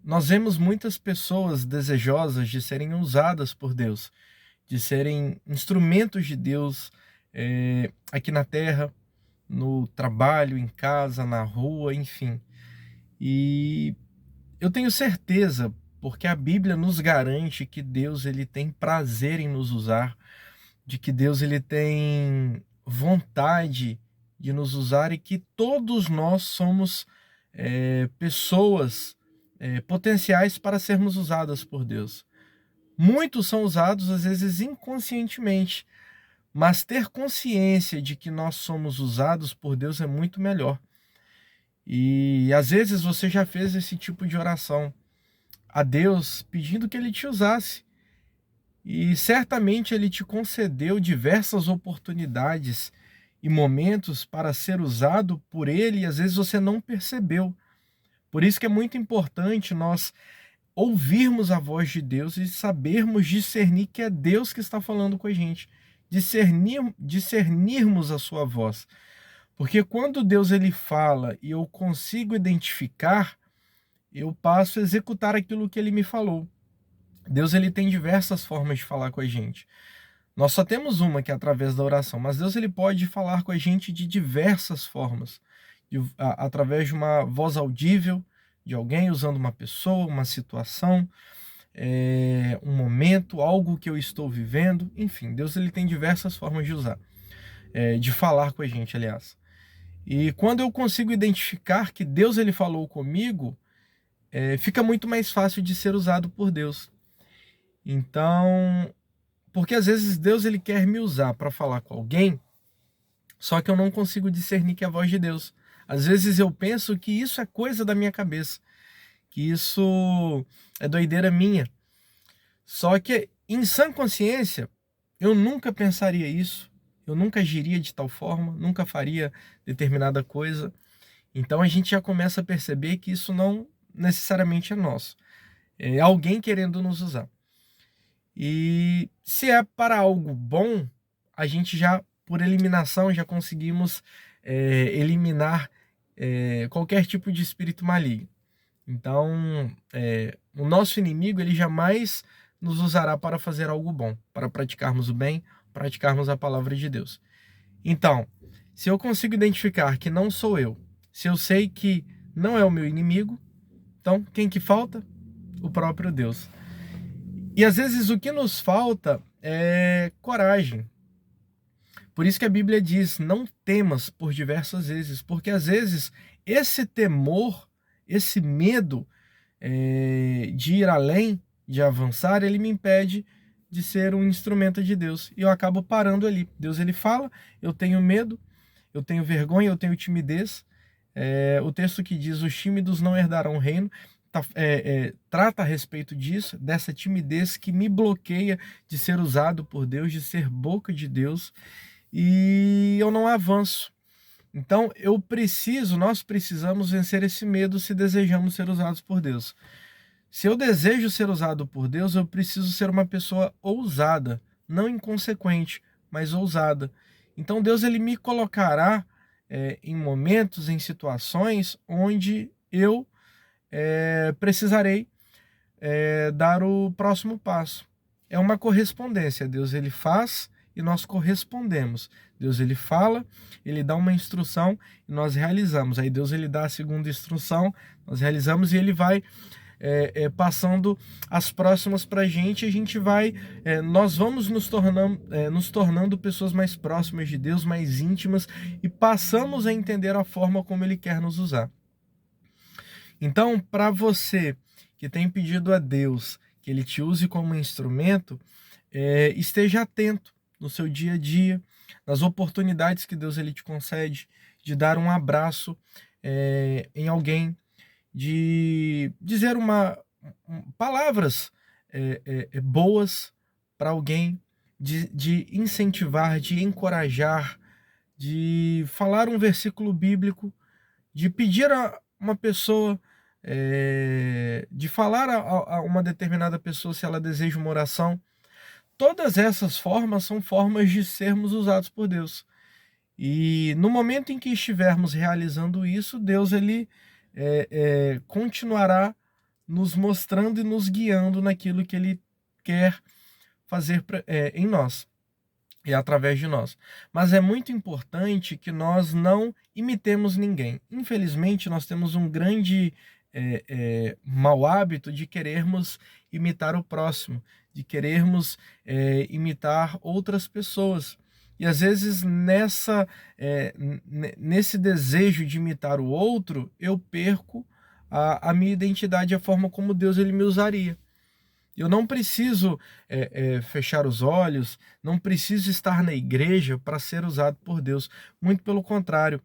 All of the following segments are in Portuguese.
Nós vemos muitas pessoas desejosas de serem usadas por Deus, de serem instrumentos de Deus, aqui na terra, no trabalho, em casa, na rua, enfim. E eu tenho certeza, porque a Bíblia nos garante que Deus ele tem prazer em nos usar, de que Deus ele tem vontade de nos usar e que todos nós somos pessoas potenciais para sermos usadas por Deus. Muitos são usados às vezes inconscientemente, mas ter consciência de que nós somos usados por Deus é muito melhor. E às vezes você já fez esse tipo de oração a Deus pedindo que Ele te usasse. E certamente Ele te concedeu diversas oportunidades e momentos para ser usado por Ele, e às vezes você não percebeu. Por isso que é muito importante nós ouvirmos a voz de Deus e sabermos discernir que é Deus que está falando com a gente. Discernirmos a sua voz. Porque quando Deus ele fala e eu consigo identificar, eu passo a executar aquilo que ele me falou. Deus ele tem diversas formas de falar com a gente. Nós só temos uma, que é através da oração, mas Deus ele pode falar com a gente de diversas formas, através de uma voz audível de alguém, usando uma pessoa, uma situação, um momento, algo que eu estou vivendo, enfim, Deus ele tem diversas formas de usar, de falar com a gente, aliás. E quando eu consigo identificar que Deus ele falou comigo, fica muito mais fácil de ser usado por Deus. Então, porque às vezes Deus ele quer me usar para falar com alguém, só que eu não consigo discernir que é a voz de Deus. Às vezes eu penso que isso é coisa da minha cabeça, que isso é doideira minha. Só que em sã consciência, eu nunca pensaria isso, eu nunca agiria de tal forma, nunca faria determinada coisa. Então a gente já começa a perceber que isso não necessariamente é nosso. É alguém querendo nos usar. E se é para algo bom, a gente já, por eliminação, já conseguimos eliminar qualquer tipo de espírito maligno. Então, o nosso inimigo, ele jamais nos usará para fazer algo bom, para praticarmos o bem, praticarmos a palavra de Deus. Então, se eu consigo identificar que não sou eu, se eu sei que não é o meu inimigo, então quem que falta? O próprio Deus. E às vezes o que nos falta é coragem. Por isso que a Bíblia diz, não temas por diversas vezes, porque às vezes esse temor, esse medo de ir além, de avançar, ele me impede de ser um instrumento de Deus. E eu acabo parando ali. Deus ele fala, eu tenho medo, eu tenho vergonha, eu tenho timidez. O texto que diz, os tímidos não herdarão o reino, trata a respeito disso, dessa timidez que me bloqueia de ser usado por Deus, de ser boca de Deus, e eu não avanço. Então nós precisamos vencer esse medo se desejamos ser usados por Deus. Se eu desejo ser usado por Deus, eu preciso ser uma pessoa ousada, não inconsequente, mas ousada. Então Deus ele me colocará em momentos, em situações onde eu precisarei dar o próximo passo. É uma correspondência. Deus ele faz e nós correspondemos. Deus ele fala, ele dá uma instrução e nós realizamos. Aí Deus ele dá a segunda instrução, nós realizamos e ele vai passando as próximas para a gente vai, nós vamos nos tornando pessoas mais próximas de Deus, mais íntimas e passamos a entender a forma como ele quer nos usar. Então, para você que tem pedido a Deus que ele te use como instrumento, esteja atento no seu dia a dia, nas oportunidades que Deus ele te concede, de dar um abraço em alguém, de dizer palavras boas para alguém, de incentivar, de encorajar, de falar um versículo bíblico, de pedir a uma pessoa, de falar a uma determinada pessoa se ela deseja uma oração. Todas essas formas são formas de sermos usados por Deus. E no momento em que estivermos realizando isso, Deus ele continuará nos mostrando e nos guiando naquilo que Ele quer fazer em nós e através de nós. Mas é muito importante que nós não imitemos ninguém. Infelizmente, nós temos um grande mau hábito de querermos imitar o próximo, de querermos imitar outras pessoas. E às vezes nesse desejo de imitar o outro, eu perco a minha identidade, a forma como Deus ele me usaria. Eu não preciso fechar os olhos, não preciso estar na igreja para ser usado por Deus. Muito pelo contrário.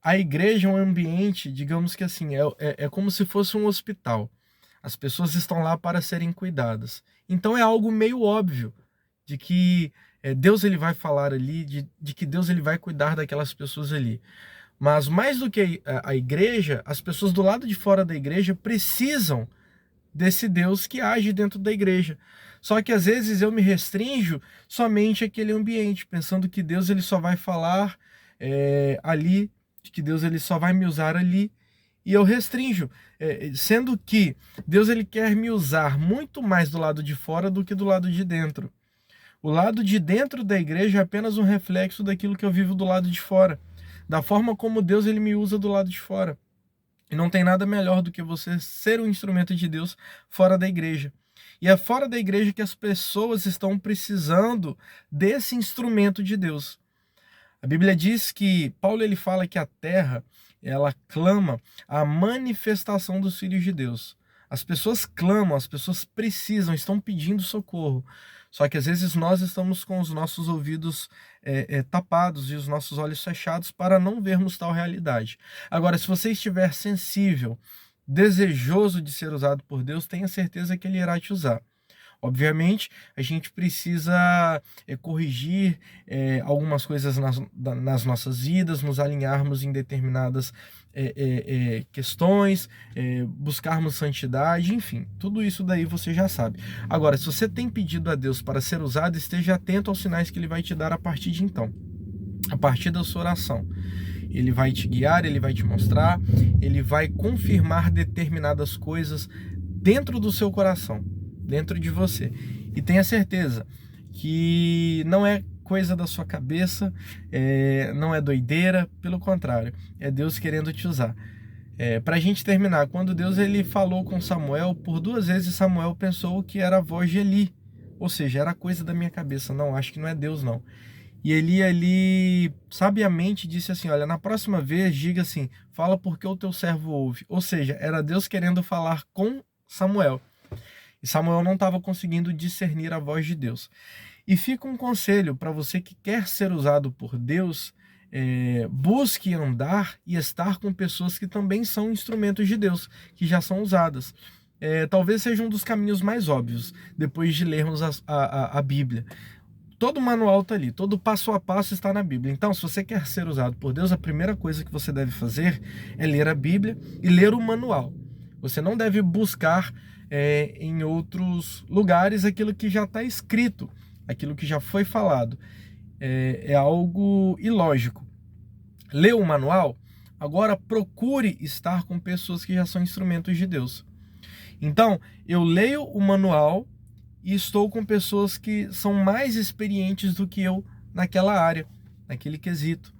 A igreja é um ambiente, digamos que assim, é como se fosse um hospital. As pessoas estão lá para serem cuidadas. Então é algo meio óbvio de que Deus ele vai falar ali, de que Deus ele vai cuidar daquelas pessoas ali. Mas mais do que a igreja, as pessoas do lado de fora da igreja precisam desse Deus que age dentro da igreja. Só que às vezes eu me restrinjo somente àquele ambiente, pensando que Deus ele só vai falar ali, de que Deus ele só vai me usar ali, e eu restrinjo, sendo que Deus ele quer me usar muito mais do lado de fora do que do lado de dentro. O lado de dentro da igreja é apenas um reflexo daquilo que eu vivo do lado de fora, da forma como Deus ele me usa do lado de fora. E não tem nada melhor do que você ser um instrumento de Deus fora da igreja. E é fora da igreja que as pessoas estão precisando desse instrumento de Deus. A Bíblia diz que Paulo ele fala que a terra ela clama a manifestação dos filhos de Deus. As pessoas clamam, as pessoas precisam, estão pedindo socorro. Só que às vezes nós estamos com os nossos ouvidos tapados e os nossos olhos fechados para não vermos tal realidade. Agora, se você estiver sensível, desejoso de ser usado por Deus, tenha certeza que Ele irá te usar. Obviamente, a gente precisa corrigir algumas coisas nas nossas vidas, nos alinharmos em determinadas questões, buscarmos santidade, enfim, tudo isso daí você já sabe. Agora, se você tem pedido a Deus para ser usado, esteja atento aos sinais que Ele vai te dar a partir de então, a partir da sua oração. Ele vai te guiar, Ele vai te mostrar, Ele vai confirmar determinadas coisas dentro do seu coração, dentro de você. E tenha certeza que não é coisa da sua cabeça, não é doideira, pelo contrário, é Deus querendo te usar. Para a gente terminar, quando Deus ele falou com Samuel, por 2 vezes Samuel pensou que era a voz de Eli, ou seja, era coisa da minha cabeça, não, acho que não é Deus não. E Eli ali sabiamente disse assim, olha, na próxima vez diga assim, fala porque o teu servo ouve, ou seja, era Deus querendo falar com Samuel. E Samuel não estava conseguindo discernir a voz de Deus. E fica um conselho para você que quer ser usado por Deus, busque andar e estar com pessoas que também são instrumentos de Deus, que já são usadas. Talvez seja um dos caminhos mais óbvios, depois de lermos a Bíblia. Todo o manual está ali, todo passo a passo está na Bíblia. Então, se você quer ser usado por Deus, a primeira coisa que você deve fazer é ler a Bíblia e ler o manual. Você não deve buscar em outros lugares aquilo que já está escrito, aquilo que já foi falado. É algo ilógico. Lê o manual, agora procure estar com pessoas que já são instrumentos de Deus. Então, eu leio o manual e estou com pessoas que são mais experientes do que eu naquela área, naquele quesito.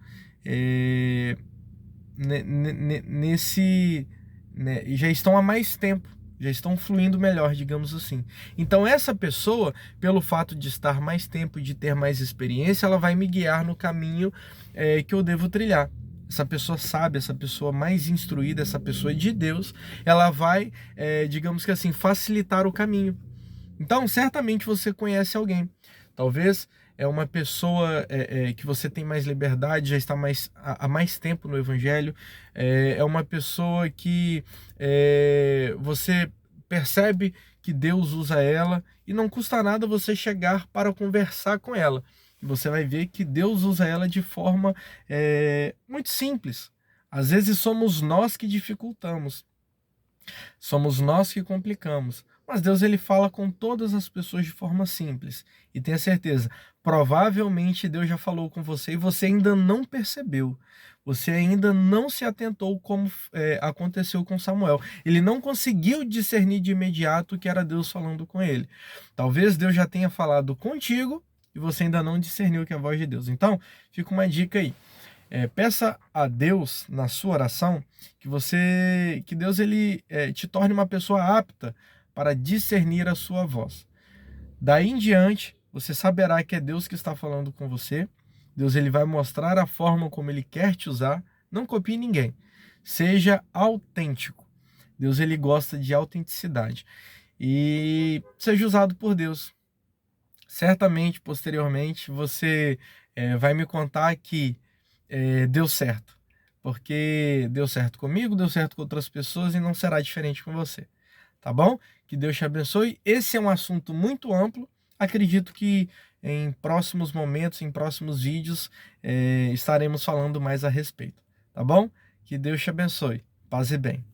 Já estão há mais tempo, já estão fluindo melhor, digamos assim. Então essa pessoa, pelo fato de estar mais tempo e de ter mais experiência, ela vai me guiar no caminho que eu devo trilhar. Essa pessoa sabe, essa pessoa mais instruída, essa pessoa de Deus, ela vai, digamos que assim, facilitar o caminho. Então, certamente você conhece alguém. Talvez é uma pessoa que você tem mais liberdade, já está há mais tempo no Evangelho. É uma pessoa que você percebe que Deus usa ela e não custa nada você chegar para conversar com ela. E você vai ver que Deus usa ela de forma muito simples. Às vezes somos nós que dificultamos. Somos nós que complicamos. Mas Deus ele fala com todas as pessoas de forma simples. E tenha certeza, provavelmente Deus já falou com você e você ainda não percebeu. Você ainda não se atentou como aconteceu com Samuel. Ele não conseguiu discernir de imediato que era Deus falando com ele. Talvez Deus já tenha falado contigo e você ainda não discerniu que é a voz de Deus. Então, fica uma dica aí. Peça a Deus na sua oração que Deus ele te torne uma pessoa apta para discernir a sua voz. Daí em diante, você saberá que é Deus que está falando com você. Deus ele vai mostrar a forma como ele quer te usar. Não copie ninguém. Seja autêntico. Deus ele gosta de autenticidade. E seja usado por Deus. Certamente, posteriormente, você vai me contar que deu certo. Porque deu certo comigo, deu certo com outras pessoas e não será diferente com você. Tá bom? Que Deus te abençoe. Esse é um assunto muito amplo. Acredito que em próximos momentos, em próximos vídeos, estaremos falando mais a respeito. Tá bom? Que Deus te abençoe. Paz e bem.